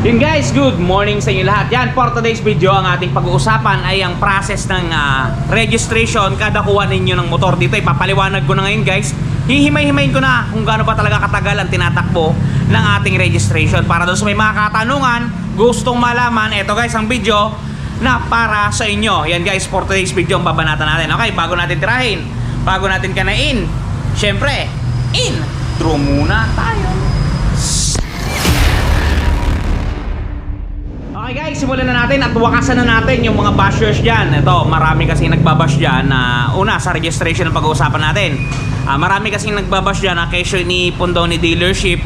Yun guys, good morning sa inyo lahat. Yan, for today's video, ang ating pag-uusapan ay ang process ng registration kada kuha ninyo ng motor. Dito ipapaliwanag ko na ngayon guys. Hihimay-himayin ko na kung gaano ba talaga katagal ang tinatakbo ng ating registration. Para doon sa may mga katanungan, gustong malaman, eto guys ang video na para sa inyo. Yan guys, for today's video ang babanatan natin. Okay, bago natin tirahin, bago natin kanain, syempre, intro muna tayo. Okay guys, simulan na natin at wakasan na natin yung mga bashers dyan. Ito, marami kasi nagbabash dyan na una sa registration ng pag-uusapan natin. Marami kasi nagbabash dyan na kesyo iniipon daw ni dealership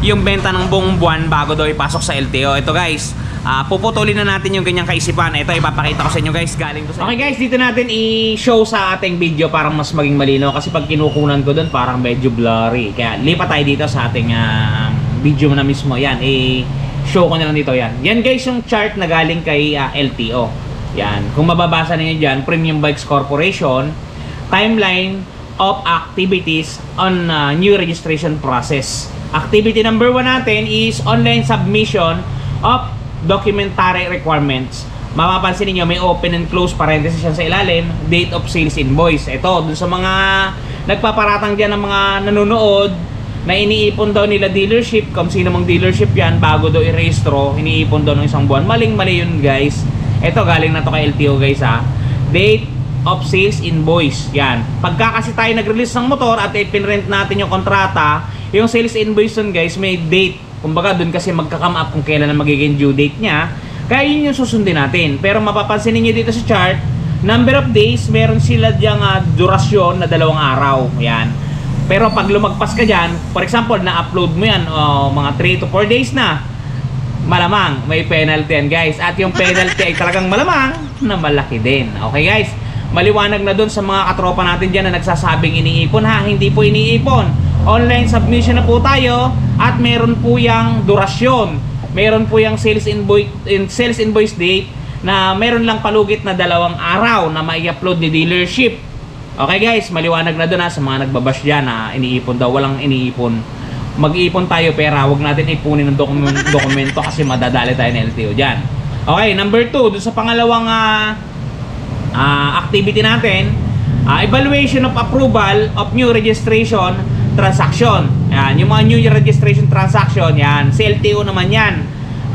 yung benta ng buong buwan bago daw ipasok sa LTO. Ito guys, puputulin na natin yung ganyang kaisipan. Ito, ipapakita ko sa inyo guys, galing to sa... Okay guys, dito natin i-show sa ating video para mas maging malino. Kasi pag kinukunan ko dun parang medyo blurry. Kaya lipat tayo dito sa ating video na mismo. Yan, show ko na lang dito yan. Yan guys yung chart na galing kay LTO. Yan. Kung mababasa niyo diyan, Premium Bikes Corporation, timeline of activities on new registration process. Activity number 1 natin is online submission of documentary requirements. Mapapansin niyo may open and close parenthesis yan sa ilalim, date of sales invoice. Ito, dun sa mga nagpaparatang diyan ng mga nanonood na iniipon daw nila dealership, kung sino mang dealership yan, bago daw i-rehistro, iniipon daw ng isang buwan. Maling-mali yun guys. Ito, galing na to kay LTO guys ha. Date of sales invoice. Yan. Pagka kasi tayo nag-release ng motor at ipinrent natin yung kontrata, yung sales invoice dun guys, may date. Kumbaga dun kasi magka-come up kung kailan na magiging due date niya. Kaya yun yung susundin natin. Pero mapapansin niyo dito sa chart, number of days, meron sila diyang durasyon na 2 araw. Yan. Pero pag lumagpas ka dyan, for example, na-upload mo yan, mga 3 to 4 days na, malamang may penalty yan guys. At yung penalty ay talagang malamang na malaki din. Okay guys, maliwanag na dun sa mga katropa natin dyan na nagsasabing iniipon ha. Hindi po iniipon. Online submission na po tayo at meron po yung durasyon. Meron po yung sales invoice date na meron lang palugit na 2 araw na mai-upload ni dealership. Okay guys, maliwanag na doon sa mga nagbabash dyan na iniipon daw. Walang iniipon. Mag-iipon tayo pera, huwag natin ipunin ng dokumento kasi madadali tayo ng LTO dyan. Okay, number 2, doon sa pangalawang activity natin, evaluation of approval of new registration transaction. Yan, yung mga new registration transaction, yan, sa LTO naman yan.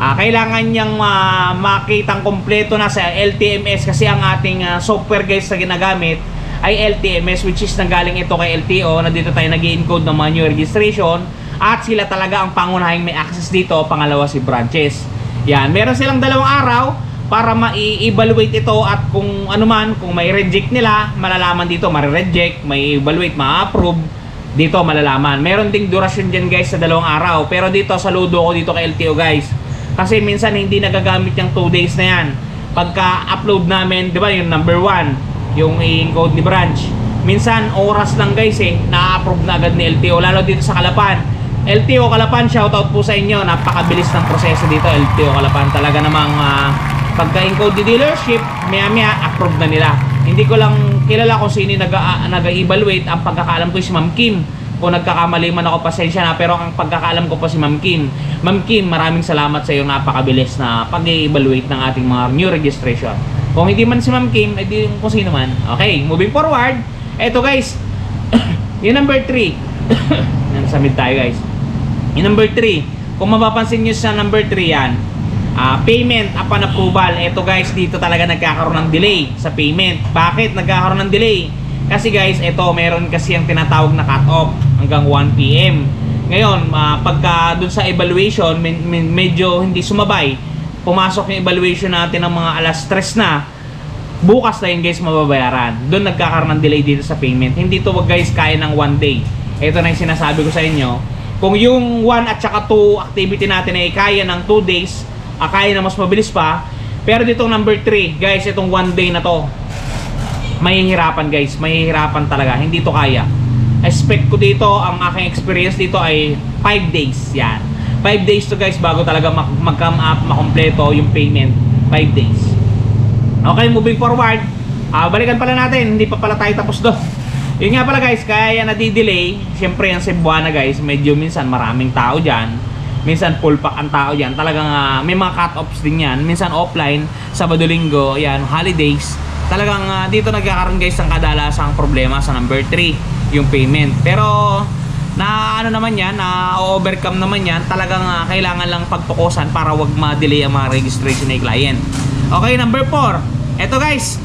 Kailangan niyang makitang kompleto na sa LTMS kasi ang ating software guys na ginagamit ay LTMS, which is nanggaling ito kay LTO na dito tayo nag-i-encode ng mga new registration at sila talaga ang pangunahing may access dito. Pangalawa si branches. Yan, meron silang 2 araw para ma-evaluate ito at kung ano man, kung may reject nila, malalaman dito, ma-reject, may evaluate, ma-approve, dito malalaman. Meron ding durasyon dyan guys sa 2 araw, pero dito saludo ko dito kay LTO guys kasi minsan hindi nagagamit yung 2 days na yan. Pagka-upload namin, di ba yung number 1 yung i-encode ni branch, minsan oras lang guys na-approve na agad ni LTO, lalo dito sa Calapan. LTO Calapan, shoutout po sa inyo, napakabilis ng proseso dito. LTO Calapan talaga namang pagka-encode ni dealership, maya approve na nila. Hindi ko lang kilala kung sino nag-evaluate. Ang pagkakaalam ko si Ma'am Kim. Kung nagkakamali man ako, pasensya na, pero ang pagkakaalam ko pa si Ma'am Kim. Ma'am Kim, maraming salamat sa iyong napakabilis na pag-evaluate ng ating mga new registration. Kung hindi man si Ma'am Kim, edi kung sino man. Okay, moving forward. Eto guys, yung number 3. Nasamid tayo guys. Yung number 3, kung mapapansin nyo sa number 3 yan, payment upon approval. Eto guys, dito talaga nagkakaroon ng delay sa payment. Bakit nagkakaroon ng delay? Kasi guys, eto meron kasi yung tinatawag na cut-off hanggang 1 PM. Ngayon, pagka dun sa evaluation, medyo hindi sumabay. Pumasok yung evaluation natin ng mga alas 3 na, bukas na yun guys mababayaran. Doon nagkakaroon ng delay dito sa payment. Hindi to guys kaya ng 1 day. Ito na yung sinasabi ko sa inyo. Kung yung 1 at saka 2 activity natin ay kaya ng 2 days, kaya na mas mabilis pa. Pero ditong number 3 guys, itong 1 day na to, mahihirapan guys, mahihirapan talaga. Hindi to kaya. Expect ko dito, ang aking experience dito ay 5 days. Yan, 5 days to guys bago talaga mag-come up, makompleto yung payment. 5 days. Okay, moving forward, balikan pala natin, hindi pa pala tayo tapos doon. Yun nga pala guys, kaya nadi-delay. Siyempre yung Cebuana guys, medyo minsan maraming tao dyan. Minsan full pack ang tao yan. Talagang may mga cut-offs din yan. Minsan offline, Sabado, Linggo, yan, holidays. Talagang dito nagkakaroon guys ng kadalasang problema sa number 3, yung payment. Pero na ano naman yan, na overcome naman yan. Talagang kailangan lang pagtukusan para wag ma-delay ang mga registration ng client. Okay, number 4. Eto guys,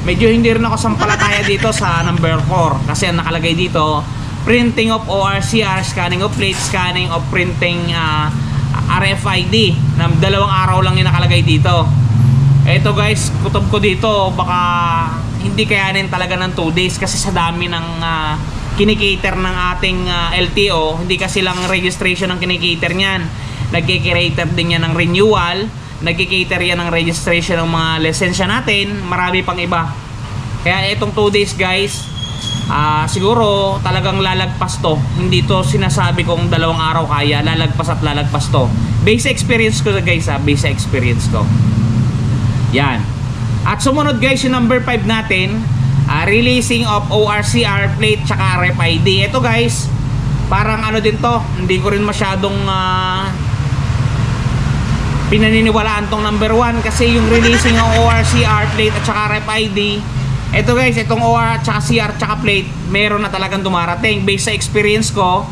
medyo hindi rin ako sampalataya dito sa number 4 kasi ang nakalagay dito, printing of ORCR, scanning of plate, scanning of printing RFID. Na 2 araw lang yung nakalagay dito. Eto guys, kutob ko dito, baka hindi kayanin talaga ng 2 days kasi sa dami ng kinikater ng ating LTO. Hindi kasi lang registration ang kinikater niyan. Nagkikater din yan ng renewal, nagkikater yan ng registration ng mga lisensya natin, marami pang iba. Kaya itong 2 days guys, siguro talagang lalagpas to. Hindi to sinasabi kong 2 araw kaya, lalagpas at lalagpas to. Base experience ko guys, base experience ko. Yan. At sumunod guys yung number 5 natin, releasing of ORCR plate tsaka RFID. Ito guys, parang ano din to, hindi ko rin masyadong pinaniniwalaan tong number 1 kasi yung releasing ng ORCR plate at tsaka RFID, ito guys, itong OR at tsaka CR tsaka plate, meron na talagang dumarating. Based sa experience ko,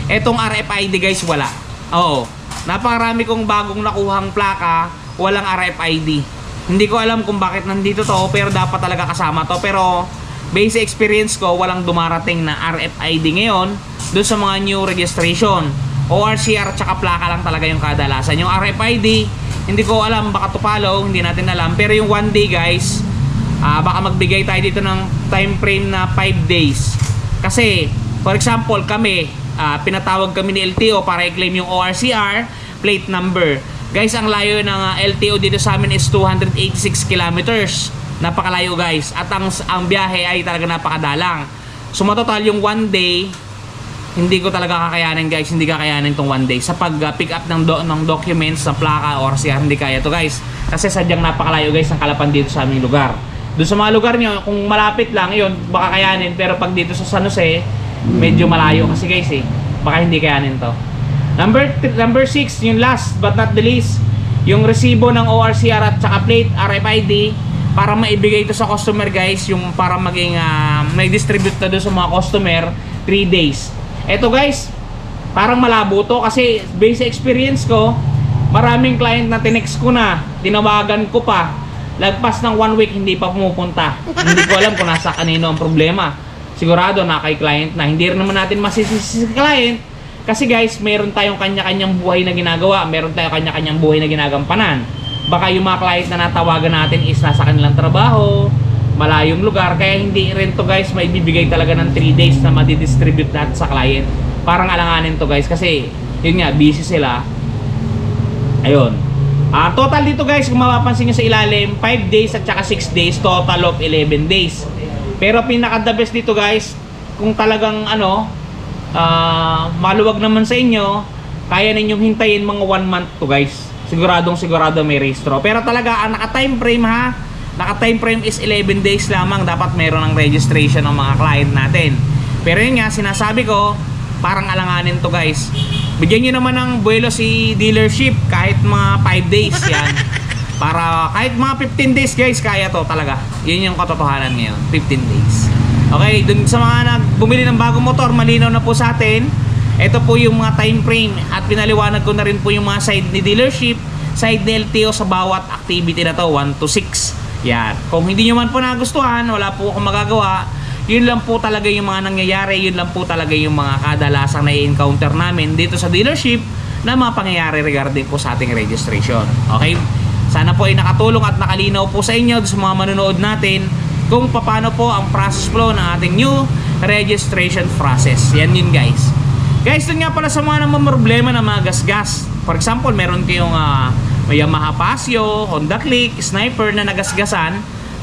itong RFID guys, wala. Oo, napakarami kong bagong nakuhang plaka, walang RFID. Hindi ko alam kung bakit nandito to, pero dapat talaga kasama to. Pero base experience ko, walang dumarating na RFID ngayon doon sa mga new registration. ORCR tsaka plaka lang talaga yung kadalasan. Yung RFID, hindi ko alam, baka to follow, hindi natin alam. Pero yung 1 day guys, baka magbigay tayo dito ng time frame na 5 days. Kasi for example kami, pinatawag kami ni LTO para i-claim yung ORCR plate number. Guys, ang layo ng LTO dito sa amin is 286 kilometers. Napakalayo guys. At ang biyahe ay talaga napakadalang. So matotal yung 1 day, hindi ko talaga kakayanin guys. Hindi kakayanin tong 1 day. Sa pag-pick up ng documents sa plaka or CR, hindi kaya to guys. Kasi sadyang napakalayo guys ang Calapan dito sa aming lugar. Doon sa mga lugar nyo, kung malapit lang, yun, baka kayanin. Pero pag dito sa San Jose, medyo malayo kasi guys baka hindi kayanin to. Number 6, yung last but not the least, yung resibo ng ORCR at saka plate, RFID, para maibigay ito sa customer guys, yung para maging may distribute na doon sa mga customer 3 days. Eto guys, parang malabo to kasi based sa experience ko, maraming client na tinext ko na, tinawagan ko pa, lagpas ng 1 week hindi pa pumupunta. Hindi ko alam kung nasa kanino ang problema. Sigurado na kay client na. Hindi rin naman natin masisisi sa client. Kasi guys, meron tayong kanya-kanyang buhay na ginagawa. Meron tayong kanya-kanyang buhay na ginagampanan. Baka yung mga client na natawagan natin is nasa kanilang trabaho, malayong lugar. Kaya hindi rin to guys maibibigay talaga ng 3 days na madidistribute natin sa client. Parang alanganin to guys. Kasi yun nga, busy sila. Ayun. Total dito guys, kung mapapansin nyo sa ilalim, 5 days at saka 6 days. Total of 11 days. Pero pinaka the best dito guys, kung talagang maluwag naman sa inyo, kaya ninyong hintayin mga 1 month to guys. Siguradong sigurado may registro. Pero talaga ang naka-time frame naka-time frame is 11 days lamang dapat meron ng registration ng mga client natin. Pero yun nga, sinasabi ko, parang alanganin to guys. Bigyan nyo naman ng buwelo si dealership kahit mga 5 days yan. Para kahit mga 15 days guys, kaya to talaga. Yun yung katotohanan ngayon, 15 days. Okay, dun sa mga bumili ng bagong motor, malinaw na po sa atin. Ito po yung mga time frame at pinaliwanag ko na rin po yung mga side ni dealership, side ni LTO sa bawat activity na to, 1 to 6. Yan. Kung hindi nyo man po nagustuhan, wala po akong magagawa. Yun lang po talaga yung mga nangyayari, yun lang po talaga yung mga kadalasang na-encounter namin dito sa dealership na mga pangyayari regarding po sa ating registration. Okay? Sana po ay nakatulong at nakalinaw po sa inyo sa mga manonood natin kung paano po ang process flow ng ating new registration process. Yan yun guys. Guys, dun nga pala sa mga namang problema na mga gasgas. For example, meron kayong may Yamaha Pasio, Honda Click, Sniper na nagasgasan.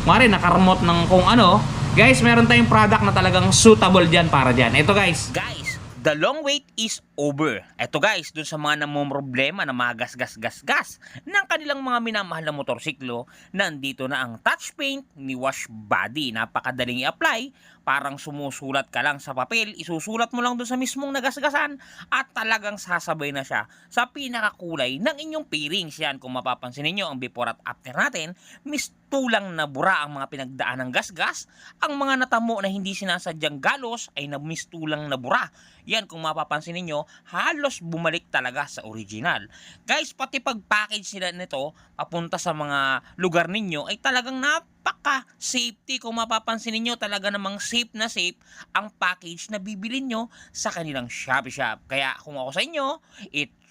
Mari nakaremote ng kung ano. Guys, meron tayong product na talagang suitable dyan para dyan. Ito guys. Guys, the long wait is over. Ito guys, dun sa mga namumroblema na mga gas ng kanilang mga minamahal na motorsiklo, nandito na ang touch paint ni Wash Body. Napakadaling i-apply parang sumusulat ka lang sa papel, isusulat mo lang doon sa mismong nagasgasan at talagang sasabay na siya sa pinakakulay ng inyong pairings. Yan, kung mapapansin niyo ang before at after natin, mistulang na bura ang mga pinagdaan ng gasgas. Ang mga natamo na hindi sinasadyang galos ay mistulang na bura. Yan, kung mapapansin niyo, halos bumalik talaga sa original. Guys, pati pag-package nila nito papunta sa mga lugar ninyo ay talagang napaka-safety. Kung mapapansin niyo, talaga namang safe na safe ang package na bibilin nyo sa kanilang Shopee Shop. Kaya kung ako sa inyo,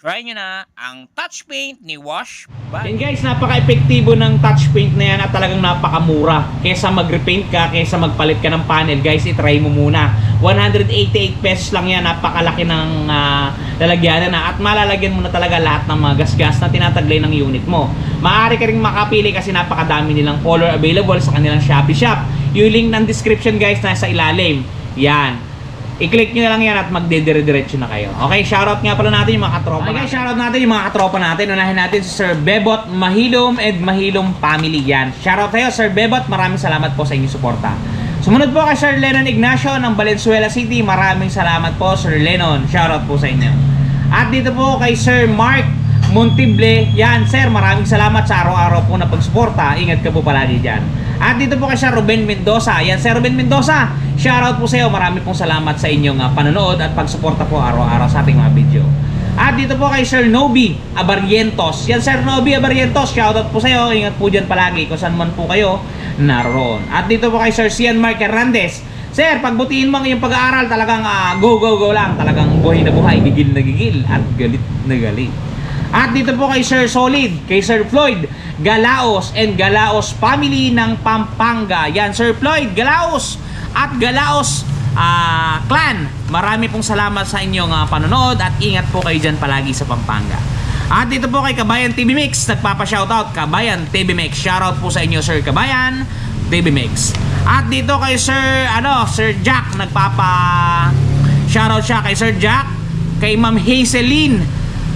try nyo na ang touch paint ni Wash Body. Yan guys, napaka-epektibo ng touch paint na yan at talagang napakamura. Kesa mag-repaint ka, kesa magpalit ka ng panel, guys, itry mo muna. 188 pesos lang yan, napakalaki ng lalagyanan na at malalagyan mo na talaga lahat ng mga gasgas na tinataglay ng unit mo. Maaari ka rin makapili kasi napakadami nilang color available sa kanilang Shopee Shop. Yung link ng description guys, nasa ilalim. Yan. I-click nyo na lang yan at magdedire-diretso na kayo. Okay, shoutout nga pala natin yung mga katropa. Okay, shoutout natin yung mga katropa natin. Unahin natin si Sir Bebot Mahilom and Mahilom Family. Yan. Shoutout tayo, Sir Bebot. Maraming salamat po sa inyong suporta. Sumunod po kay Sir Lennon Ignacio ng Valenzuela City. Maraming salamat po, Sir Lennon. Shoutout po sa inyo. At dito po kay Sir Mark Montible. Yan, Sir, maraming salamat sa araw-araw po na pagsuporta. Ingat ka po palagi dyan. At dito po kay Sir Ruben Mendoza. Yan, Sir Ruben Mendoza. Shoutout po sa iyo. Maraming pong salamat sa inyong panonood at pagsuporta po araw-araw sa ating mga video. At dito po kay Sir Noby Abarientos. Yan, Sir Noby Abarientos. Shoutout po sa iyo. Ingat po dyan palagi kung saan man po kayo naroon. At dito po kay Sir Cian Mark Hernandez. Sir, pagbutihin mo ang iyong pag-aaral, talagang go, go, go lang. Talagang buhay na buhay, gigil na gigil, at galit na galit. At dito po kay Sir Solid, kay Sir Floyd Galaos and Galaos family ng Pampanga. Yan, Sir Floyd Galaos at Galaos clan. Marami pong salamat sa inyong panonood at ingat po kayo dyan palagi sa Pampanga. At dito po kay Kabayan TV Mix, nagpapa-shoutout Kabayan TV Mix. Shoutout po sa inyo, Sir Kabayan TV Mix. At dito kay Sir Jack, nagpapa-shoutout siya kay Sir Jack, kay Ma'am Hazeline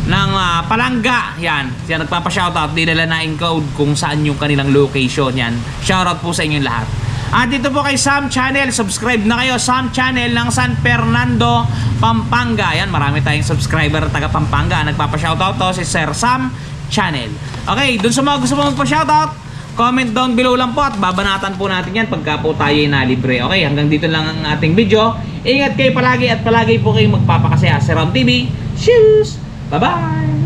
ng Palangga. Yan, siya nagpapa-shoutout. Dinala na encode kung saan yung kanilang location. Yan, shoutout po sa inyong lahat. At dito po kay Sam Channel, subscribe na kayo. Sam Channel ng San Fernando, Pampanga. Yan, marami tayong subscriber taga Pampanga. Nagpapa-shoutout to si Sir Sam Channel. Okay, dun sa mga gusto mo magpa-shoutout, comment down below lang po at babanatan po natin yan pagka po tayo na libre. Okay, hanggang dito lang ang ating video. Ingat kayo palagi at palagi po kayong magpapakasaya. Sir Ram TV, shoes! Bye-bye!